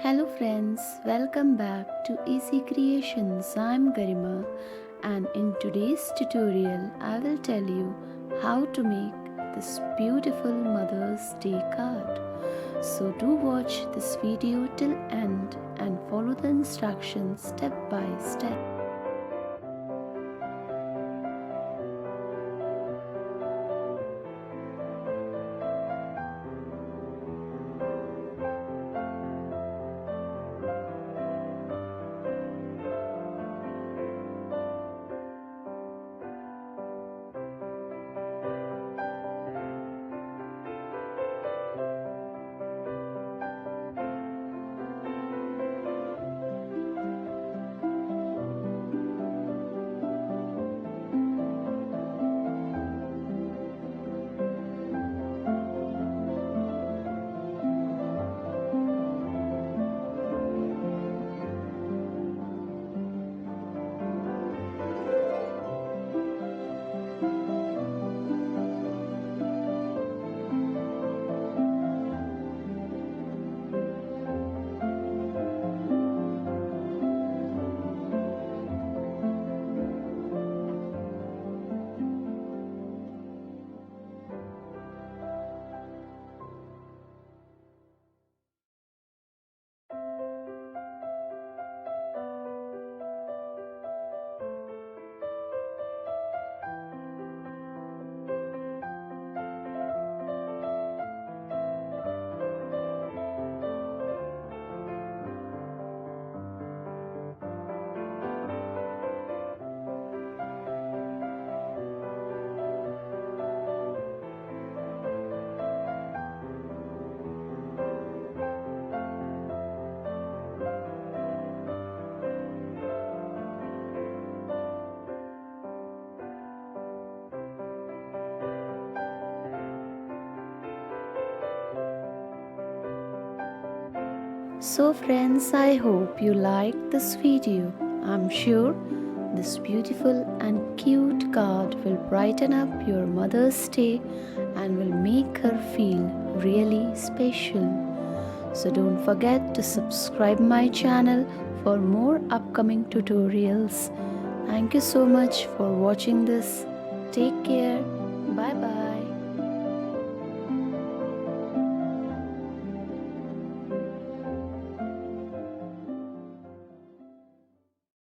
Hello friends, welcome back to Easy Creations. I'm Garima and in today's tutorial I will tell you how to make this beautiful Mother's Day card. So do watch this video till end and follow the instructions step by step. So friends, I hope you liked this video. I'm sure this beautiful and cute card will brighten up your Mother's Day and will make her feel really special. So don't forget to subscribe my channel for more upcoming tutorials. Thank you so much for watching this. Take care. Bye bye.